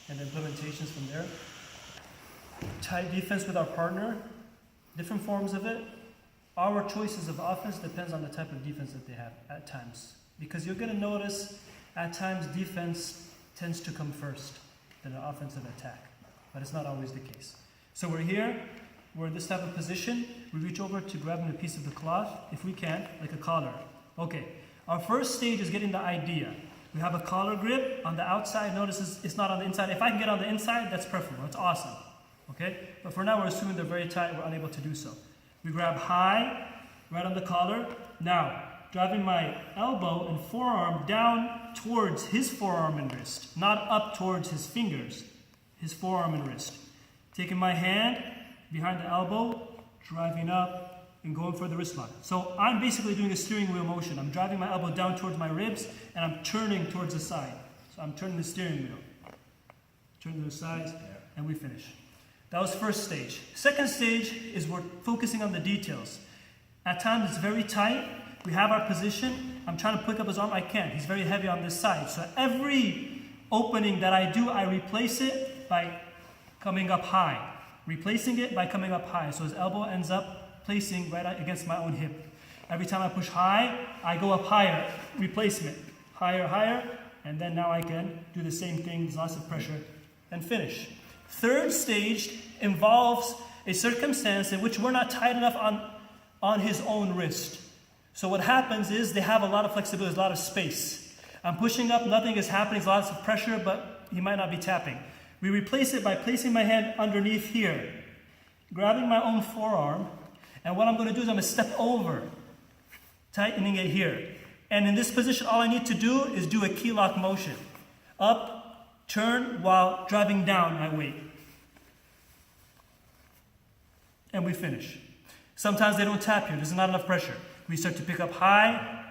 and the implementations from there. Tight defense with our partner, different forms of it. Our choices of offense depends on the type of defense that they have at times. Because you're going to notice at times defense tends to come first than an offensive attack. But it's not always the case. So we're here, we're in this type of position. We reach over to grabbing a piece of the cloth, if we can, like a collar. Okay, our first stage is getting the idea. We have a collar grip on the outside. Notice it's not on the inside. If I can get on the inside, that's perfect. That's awesome. Okay? But for now, we're assuming they're very tight. We're unable to do so. We grab high, right on the collar. Now, driving my elbow and forearm down towards his forearm and wrist, not up towards his fingers, his forearm and wrist. Taking my hand behind the elbow, driving up, and going for the wrist lock. So I'm basically doing a steering wheel motion. I'm driving my elbow down towards my ribs, and I'm turning towards the side. So I'm turning the steering wheel. Turning to the sides, and we finish. That was first stage. Second stage is we're focusing on the details. At times it's very tight. We have our position. I'm trying to pick up his arm. I can't. He's very heavy on this side. So every opening that I do, I replace it by coming up high. Replacing it by coming up high. So his elbow ends up placing right against my own hip. Every time I push high, I go up higher. Replacement. Higher, higher. And then now I can do the same thing. There's lots of pressure. And finish. Third stage involves a circumstance in which we're not tight enough on his own wrist. So what happens is they have a lot of flexibility, a lot of space. I'm pushing up, nothing is happening, there's lots of pressure, but he might not be tapping. We replace it by placing my hand underneath here, grabbing my own forearm, and what I'm going to do is I'm going to step over, tightening it here. And in this position, all I need to do is do a key lock motion. Up, turn, while driving down my weight. And we finish. Sometimes they don't tap here, there's not enough pressure. We start to pick up high,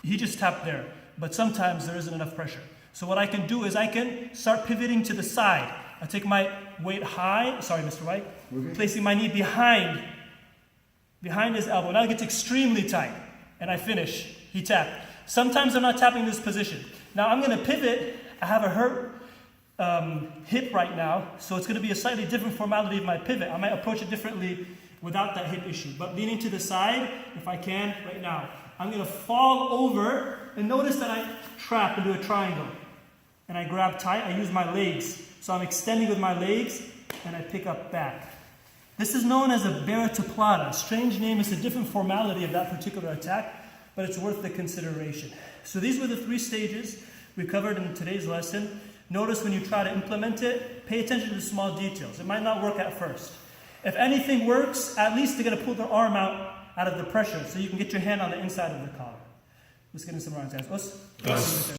he just tapped there. But sometimes there isn't enough pressure. So what I can do is I can start pivoting to the side. I take my weight high, sorry Mr. White, placing my knee behind his elbow. Now it gets extremely tight, and I finish. He tapped. Sometimes I'm not tapping this position. Now I'm going to pivot. I have a hurt hip right now, so it's going to be a slightly different formality of my pivot. I might approach it differently without that hip issue. But leaning to the side, if I can, right now. I'm going to fall over, and notice that I trap into a triangle. And I grab tight, I use my legs. So I'm extending with my legs, and I pick up back. This is known as a Baratoplata. Strange name, it's a different formality of that particular attack, but it's worth the consideration. So these were the 3 stages we covered in today's lesson. Notice when you try to implement it, pay attention to the small details. It might not work at first. If anything works, at least they're going to pull their arm out of the pressure so you can get your hand on the inside of the collar. Let's get in some rounds, guys.